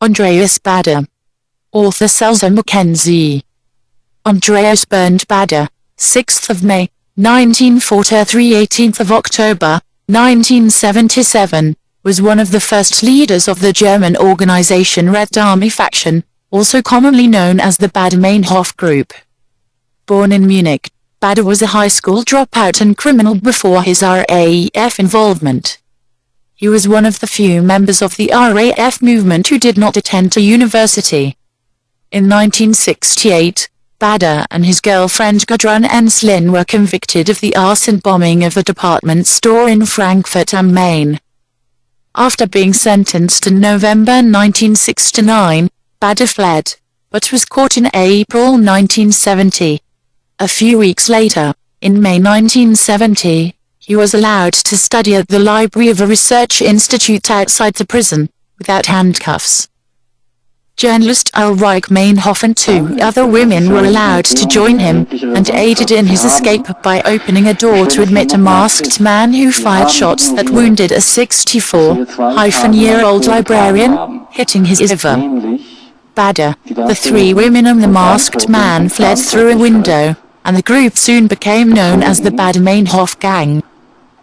Andreas Baader. Author Selzer-McKenzie. Andreas Baader, 6th of May, 1943 18th of October, 1977, was one of the first leaders of the German organization Red Army faction, also commonly known as the Baader-Meinhof Group. Born in Munich, Baader was a high school dropout and criminal before his RAF involvement. He was one of the few members of the RAF movement who did not attend a university. In 1968, Baader and his girlfriend Gudrun Enslin were convicted of the arson bombing of a department store in Frankfurt am Main. After being sentenced in November 1969, Baader fled, but was caught in April 1970. A few weeks later, in May 1970, he was allowed to study at the library of a research institute outside the prison, without handcuffs. Journalist Ulrike Meinhof and 2 other women were allowed to join him, and aided in his escape by opening a door to admit a masked man who fired shots that wounded a 64-year-old librarian, hitting his liver. Baader, the 3 women and the masked man fled through a window, and the group soon became known as the Baader-Meinhof Gang.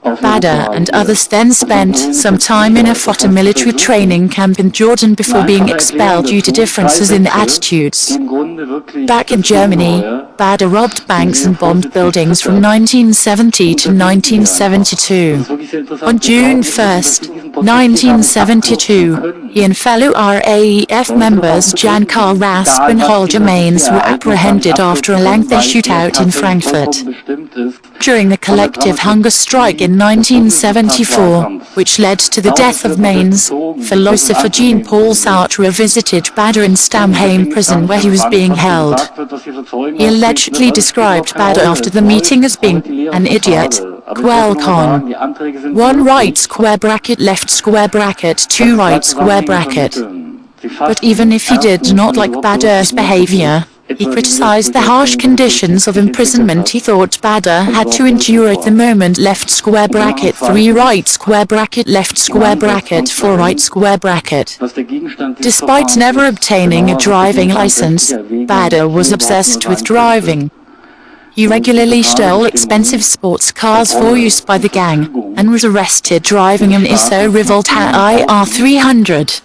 Baader and others then spent some time in a FOTA military training camp in Jordan before being expelled due to differences in attitudes. Back in Germany, Baader robbed banks and bombed buildings from 1970 to 1972. On June 1, 1972, he and fellow RAF members Jan Karl Rasp and Holger Mainz were apprehended after a lengthy shootout in Frankfurt. During the collective hunger strike in 1974, which led to the death of Mainz, philosopher Jean-Paul Sartre visited Baader in Stammheim prison where he was being held. He allegedly described Baader after the meeting as being an idiot, Qualcomm. 1 right square bracket left square bracket 2 right square bracket. But even if he did not like Baader's behavior, he criticized the harsh conditions of imprisonment he thought Baader had to endure at the moment left square bracket 3 right square bracket left square bracket 4 right square bracket. Despite never obtaining a driving license, Baader was obsessed with driving. He regularly stole expensive sports cars for use by the gang, and was arrested driving an ISO Revolta IR 300.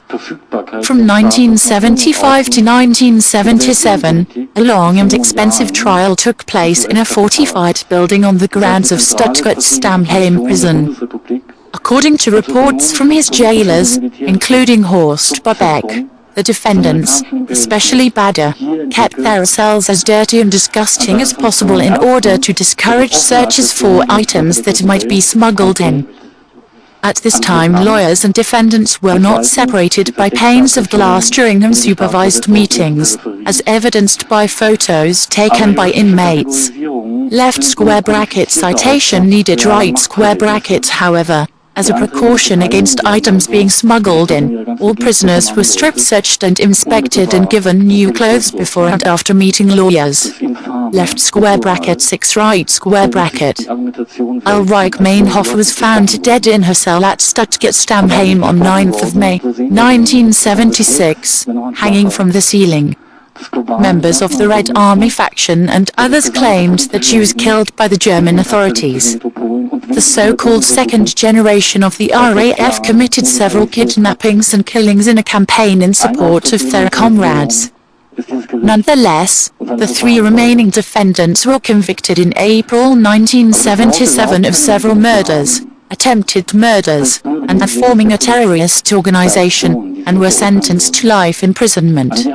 From 1975 to 1977, a long and expensive trial took place in a fortified building on the grounds of Stuttgart's Stammheim prison. According to reports from his jailers, including Horst Babeck, the defendants, especially Baader, kept their cells as dirty and disgusting as possible in order to discourage searches for items that might be smuggled in. At this time, lawyers and defendants were not separated by panes of glass during unsupervised meetings, as evidenced by photos taken by inmates. Left square bracket citation needed right square bracket. However, as a precaution against items being smuggled in, all prisoners were strip-searched and inspected and given new clothes before and after meeting lawyers. Left square bracket 6 right square bracket. Ulrike Meinhof was found dead in her cell at Stuttgart Stammheim on 9th of May, 1976, hanging from the ceiling. Members of the Red Army faction and others claimed that she was killed by the German authorities. The so-called second generation of the RAF committed several kidnappings and killings in a campaign in support of their comrades. Nonetheless, the 3 remaining defendants were convicted in April 1977 of several murders, attempted murders, and of forming a terrorist organization, and were sentenced to life imprisonment.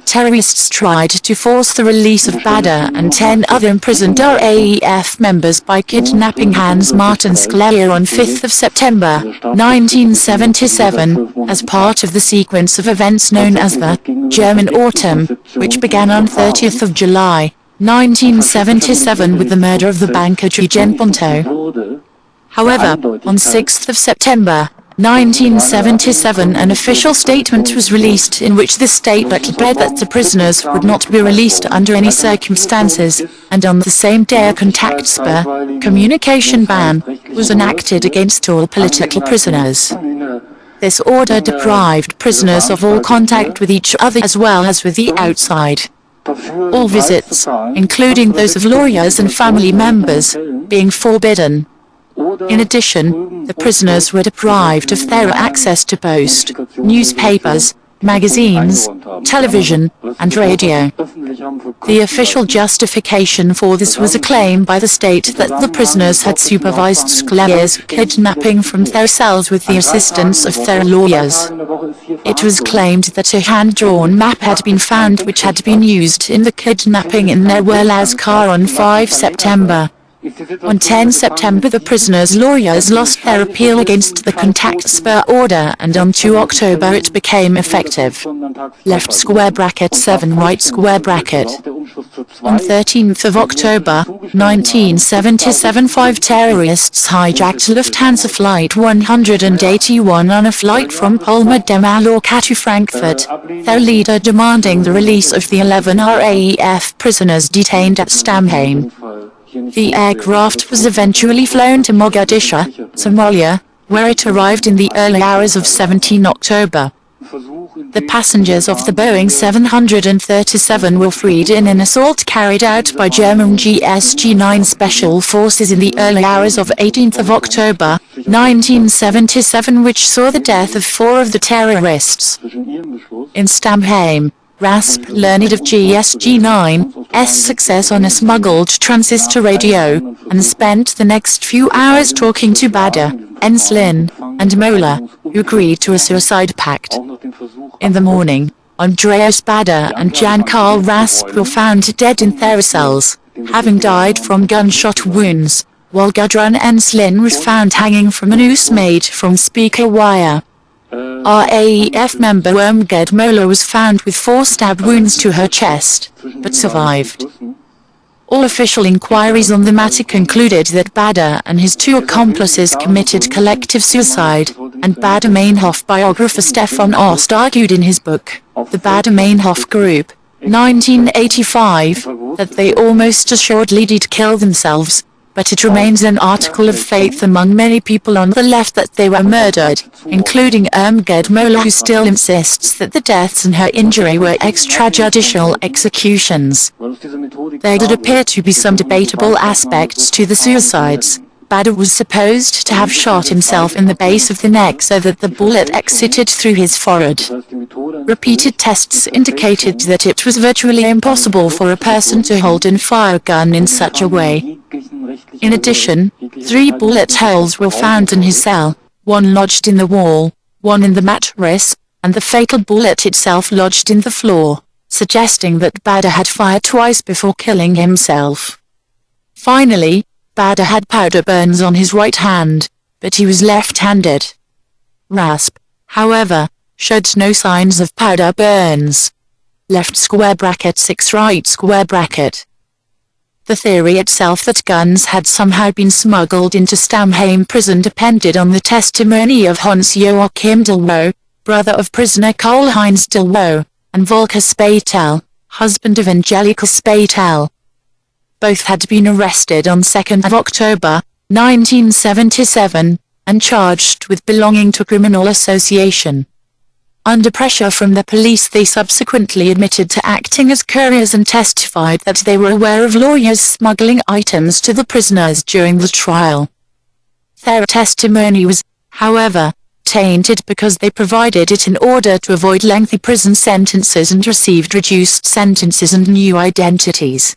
Terrorists tried to force the release of Baader and 10 other imprisoned RAF members by kidnapping Hans-Martin Skleyer on 5th of September, 1977, as part of the sequence of events known as the German Autumn, which began on 30th of July, 1977 with the murder of the banker Eugen Ponto. However, on 6th of September, 1977 an official statement was released in which the state declared that the prisoners would not be released under any circumstances, and on the same day a communication ban, was enacted against all political prisoners. This order deprived prisoners of all contact with each other as well as with the outside. All visits, including those of lawyers and family members, being forbidden. In addition, the prisoners were deprived of their access to post, newspapers, magazines, television, and radio. The official justification for this was a claim by the state that the prisoners had supervised Selzer's kidnapping from their cells with the assistance of their lawyers. It was claimed that a hand-drawn map had been found which had been used in the kidnapping in Selzer's car on 5 September. On 10 September the prisoners' lawyers lost their appeal against the contact spur order, and on 2 October it became effective. Left square bracket 7 right square bracket. On 13th of October, 1977 5 terrorists hijacked Lufthansa Flight 181 on a flight from Palma de Mallorca to Frankfurt, their leader demanding the release of the 11 RAF prisoners detained at Stamheim. The aircraft was eventually flown to Mogadishu, Somalia, where it arrived in the early hours of 17 October. The passengers of the Boeing 737 were freed in an assault carried out by German GSG-9 special forces in the early hours of 18th of October, 1977, which saw the death of 4 of the terrorists. In Stamheim, RASP learned of GSG-9's success on a smuggled transistor radio, and spent the next few hours talking to Baader, Enslin, and Moeller, who agreed to a suicide pact. In the morning, Andreas Baader and Jan-Karl Rasp were found dead in their cells, having died from gunshot wounds, while Gudrun Enslin was found hanging from a noose made from speaker wire. RAF member Irmgard Moeller was found with 4 stab wounds to her chest, but survived. All official inquiries on the matter concluded that Baader and his 2 accomplices committed collective suicide, and Baader-Meinhof biographer Stefan Ost argued in his book, The Baader-Meinhof Group, 1985, that they almost assuredly did kill themselves, but it remains an article of faith among many people on the left that they were murdered, including Irmgard Moeller, who still insists that the deaths and her injury were extrajudicial executions. There did appear to be some debatable aspects to the suicides. Baader was supposed to have shot himself in the base of the neck so that the bullet exited through his forehead. Repeated tests indicated that it was virtually impossible for a person to hold and fire a gun in such a way. In addition, 3 bullet holes were found in his cell, 1 lodged in the wall, 1 in the mattress, and the fatal bullet itself lodged in the floor, suggesting that Baader had fired twice before killing himself. Finally, Baader had powder burns on his right hand, but he was left-handed. Rasp, however, showed no signs of powder burns. Left square bracket 6 right square bracket. The theory itself that guns had somehow been smuggled into Stamheim prison depended on the testimony of Hans Joachim Delvaux, brother of prisoner Karl-Heinz Delvaux, and Volker Spatel, husband of Angelika Spatel. Both had been arrested on 2nd of October, 1977, and charged with belonging to criminal association. Under pressure from the police, they subsequently admitted to acting as couriers and testified that they were aware of lawyers smuggling items to the prisoners during the trial. Their testimony was, however, tainted because they provided it in order to avoid lengthy prison sentences and received reduced sentences and new identities.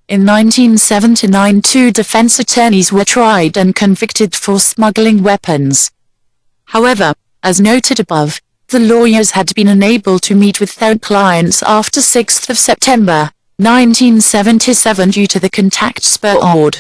In 1979, 2 defense attorneys were tried and convicted for smuggling weapons. However, as noted above, the lawyers had been unable to meet with their clients after 6th of September, 1977 due to the contact spur order.